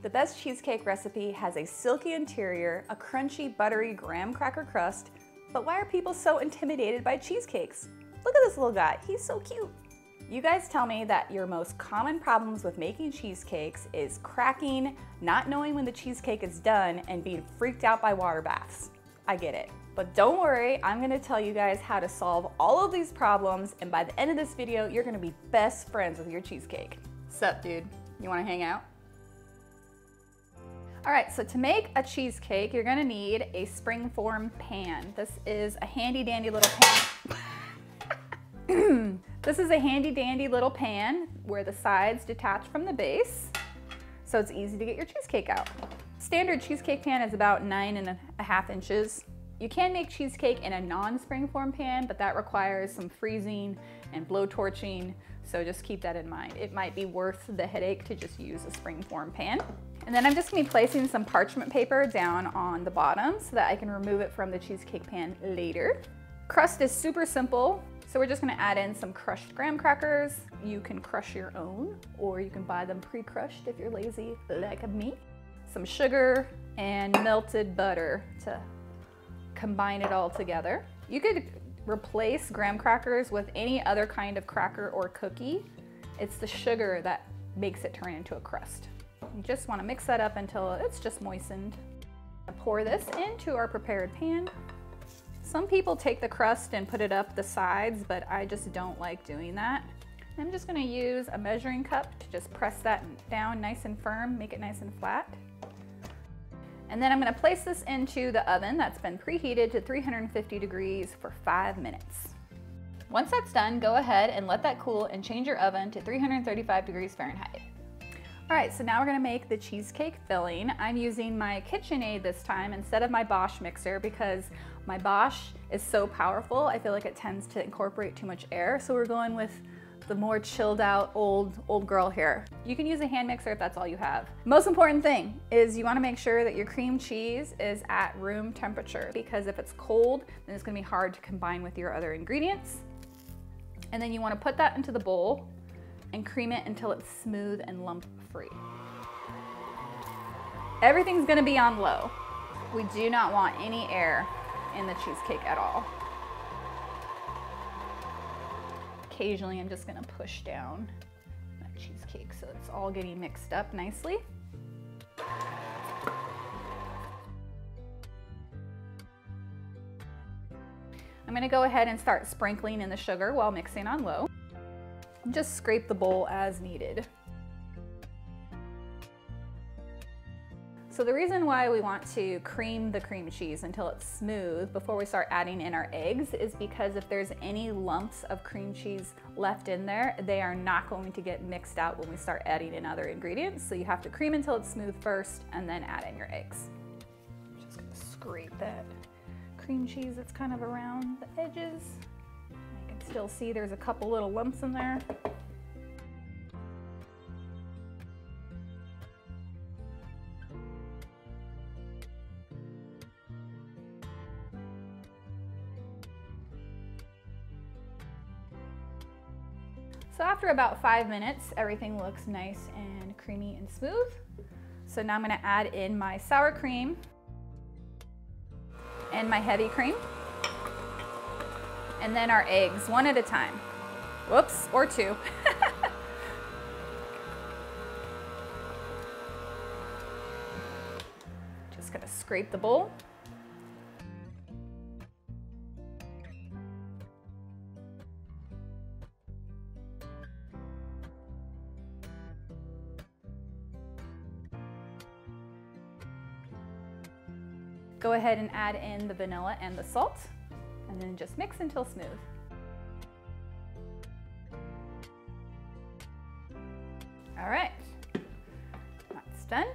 The best cheesecake recipe has a silky interior, a crunchy, buttery graham cracker crust, but why are people so intimidated by cheesecakes? Look at this little guy, he's so cute. You guys tell me that your most common problems with making cheesecakes is cracking, not knowing when the cheesecake is done, and being freaked out by water baths. I get it. But don't worry, I'm gonna tell you guys how to solve all of these problems, and by the end of this video, you're gonna be best friends with your cheesecake. Sup, dude? You wanna hang out? All right, so to make a cheesecake, you're gonna need a springform pan. This is a handy dandy little pan. This is a handy dandy little pan where the sides detach from the base, so it's easy to get your cheesecake out. Standard cheesecake pan is about 9.5 inches. You can make cheesecake in a non-springform pan, but that requires some freezing and blowtorching, so just keep that in mind. It might be worth the headache to just use a springform pan. And then I'm just gonna be placing some parchment paper down on the bottom so that I can remove it from the cheesecake pan later. Crust is super simple, so we're just gonna add in some crushed graham crackers. You can crush your own, or you can buy them pre-crushed if you're lazy like me. Some sugar and melted butter to combine it all together. You could replace graham crackers with any other kind of cracker or cookie. It's the sugar that makes it turn into a crust. You just want to mix that up until it's just moistened. Pour this into our prepared pan. Some people take the crust and put it up the sides, but I just don't like doing that. I'm just going to use a measuring cup to just press that down nice and firm, make it nice and flat. And then I'm going to place this into the oven that's been preheated to 350 degrees for 5 minutes. Once that's done, go ahead and let that cool and change your oven to 335 degrees Fahrenheit. All right, so now we're gonna make the cheesecake filling. I'm using my KitchenAid this time instead of my Bosch mixer because my Bosch is so powerful, I feel like it tends to incorporate too much air. So we're going with the more chilled out old girl here. You can use a hand mixer if that's all you have. Most important thing is you wanna make sure that your cream cheese is at room temperature, because if it's cold, then it's gonna be hard to combine with your other ingredients. And then you wanna put that into the bowl and cream it until it's smooth and lump free. Everything's gonna be on low. We do not want any air in the cheesecake at all. Occasionally I'm just gonna push down that cheesecake so it's all getting mixed up nicely. I'm gonna go ahead and start sprinkling in the sugar while mixing on low. Just scrape the bowl as needed. So the reason why we want to cream the cream cheese until it's smooth before we start adding in our eggs is because if there's any lumps of cream cheese left in there, they are not going to get mixed out when we start adding in other ingredients. So you have to cream until it's smooth first and then add in your eggs. I'm just gonna scrape that cream cheese that's kind of around the edges. I can still see there's a couple little lumps in there. So after about 5 minutes, everything looks nice and creamy and smooth. So now I'm gonna add in my sour cream and my heavy cream. And then our eggs, one at a time. Whoops, or two. Just gonna scrape the bowl. Go ahead and add in the vanilla and the salt, and then just mix until smooth. All right, that's done.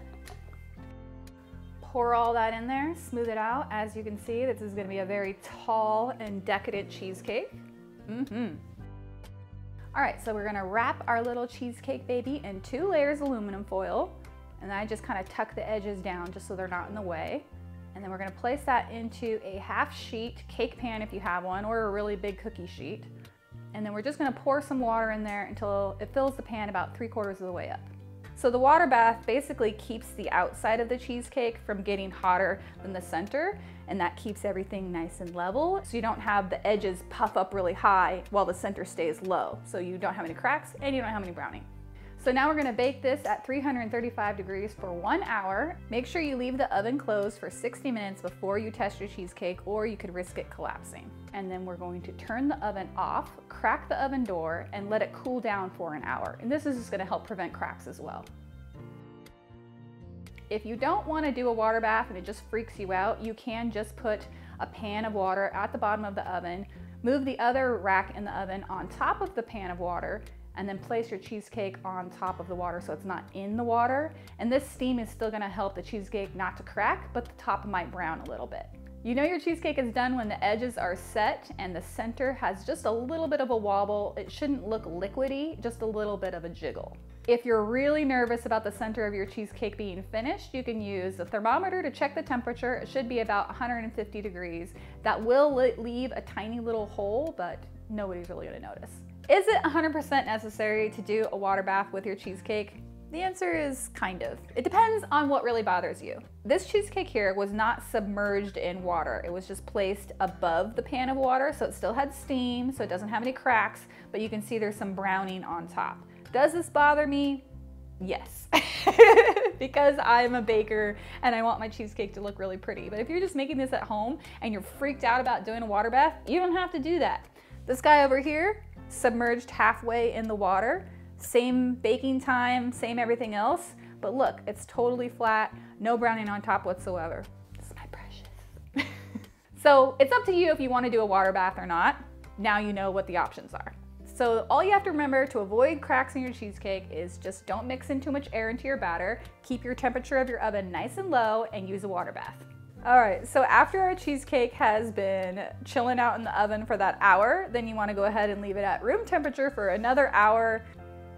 Pour all that in there, smooth it out. As you can see, this is gonna be a very tall and decadent cheesecake. All right, so we're gonna wrap our little cheesecake baby in 2 layers of aluminum foil, and I just kind of tuck the edges down just so they're not in the way. And then we're gonna place that into a half sheet cake pan if you have one, or a really big cookie sheet. And then we're just gonna pour some water in there until it fills the pan about 3/4 of the way up. So the water bath basically keeps the outside of the cheesecake from getting hotter than the center, and that keeps everything nice and level. So you don't have the edges puff up really high while the center stays low. So you don't have any cracks and you don't have any browning. So now we're gonna bake this at 335 degrees for 1 hour. Make sure you leave the oven closed for 60 minutes before you test your cheesecake, or you could risk it collapsing. And then we're going to turn the oven off, crack the oven door, and let it cool down for an hour. And this is just gonna help prevent cracks as well. If you don't wanna do a water bath and it just freaks you out, you can just put a pan of water at the bottom of the oven, move the other rack in the oven on top of the pan of water, and then place your cheesecake on top of the water so it's not in the water. And this steam is still gonna help the cheesecake not to crack, but the top might brown a little bit. You know your cheesecake is done when the edges are set and the center has just a little bit of a wobble. It shouldn't look liquidy, just a little bit of a jiggle. If you're really nervous about the center of your cheesecake being finished, you can use a thermometer to check the temperature. It should be about 150 degrees. That will leave a tiny little hole, but nobody's really gonna notice. Is it 100% necessary to do a water bath with your cheesecake? The answer is kind of. It depends on what really bothers you. This cheesecake here was not submerged in water. It was just placed above the pan of water, so it still had steam, so it doesn't have any cracks, but you can see there's some browning on top. Does this bother me? Yes, because I'm a baker and I want my cheesecake to look really pretty. But if you're just making this at home and you're freaked out about doing a water bath, you don't have to do that. This guy over here, submerged halfway in the water, same baking time, same everything else, but look, it's totally flat, no browning on top whatsoever. This is my precious. So it's up to you if you want to do a water bath or not. Now you know what the options are. So all you have to remember to avoid cracks in your cheesecake is just don't mix in too much air into your batter, keep your temperature of your oven nice and low, and use a water bath. All right, so after our cheesecake has been chilling out in the oven for that hour, then you want to go ahead and leave it at room temperature for another hour.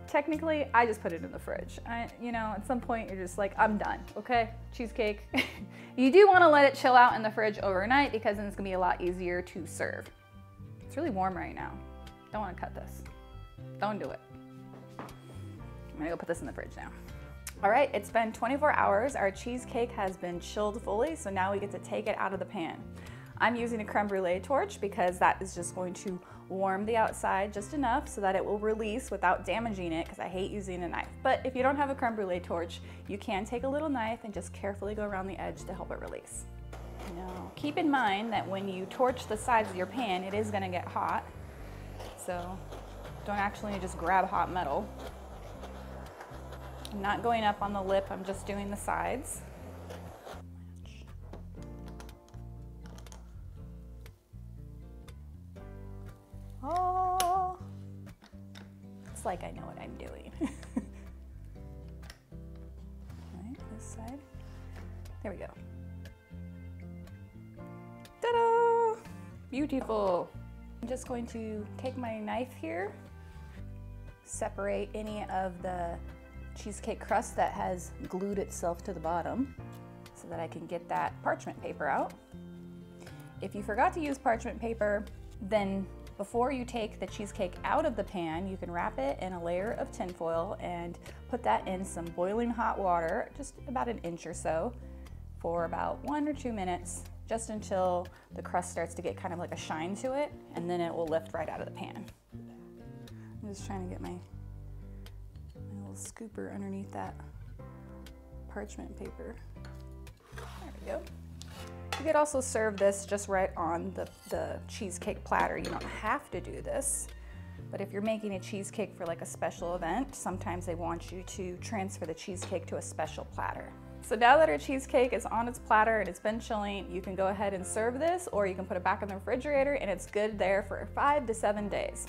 Technically, I just put it in the fridge. You know, at some point you're just like, I'm done, okay? Cheesecake. You do want to let it chill out in the fridge overnight because then it's gonna be a lot easier to serve. It's really warm right now. Don't want to cut this. Don't do it. I'm gonna go put this in the fridge now. All right, it's been 24 hours. Our cheesecake has been chilled fully, so now we get to take it out of the pan. I'm using a creme brulee torch because that is just going to warm the outside just enough so that it will release without damaging it, because I hate using a knife. But if you don't have a creme brulee torch, you can take a little knife and just carefully go around the edge to help it release. Now, keep in mind that when you torch the sides of your pan, it is gonna get hot. So don't actually just grab hot metal. I'm not going up on the lip, I'm just doing the sides. Oh, it's like I know what I'm doing. Right, this side. There we go. Ta-da! Beautiful. I'm just going to take my knife here, separate any of the cheesecake crust that has glued itself to the bottom so that I can get that parchment paper out. If you forgot to use parchment paper, then before you take the cheesecake out of the pan, you can wrap it in a layer of tinfoil and put that in some boiling hot water, just about an inch or so, for about 1 or 2 minutes, just until the crust starts to get kind of like a shine to it, and then it will lift right out of the pan. I'm just trying to get my little scooper underneath that parchment paper. There we go. You could also serve this just right on the cheesecake platter. You don't have to do this, but if you're making a cheesecake for like a special event, sometimes they want you to transfer the cheesecake to a special platter. So now that our cheesecake is on its platter and it's been chilling, you can go ahead and serve this, or you can put it back in the refrigerator and it's good there for 5 to 7 days.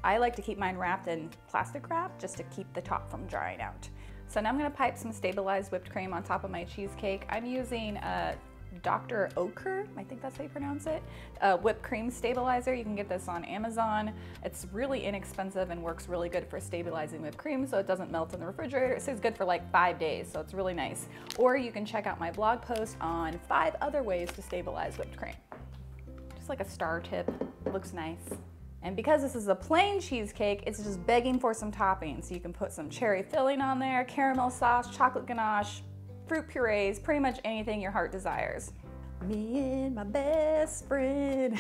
I like to keep mine wrapped in plastic wrap just to keep the top from drying out. So now I'm gonna pipe some stabilized whipped cream on top of my cheesecake. I'm using Dr. Oetker, I think that's how you pronounce it, whipped cream stabilizer. You can get this on Amazon. It's really inexpensive and works really good for stabilizing whipped cream so it doesn't melt in the refrigerator. It says good for like 5 days, so it's really nice. Or you can check out my blog post on 5 other ways to stabilize whipped cream. Just like a star tip, looks nice. And because this is a plain cheesecake, it's just begging for some toppings. So you can put some cherry filling on there, caramel sauce, chocolate ganache, fruit purees, pretty much anything your heart desires. Me and my best friend.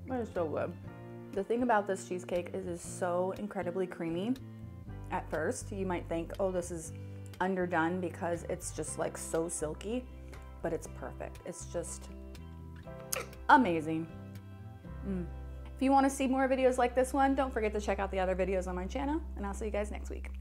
That is so good. The thing about this cheesecake is it's so incredibly creamy. At first, you might think, oh, this is underdone because it's just like so silky, but it's perfect. It's just amazing. If you want to see more videos like this one, don't forget to check out the other videos on my channel, and I'll see you guys next week.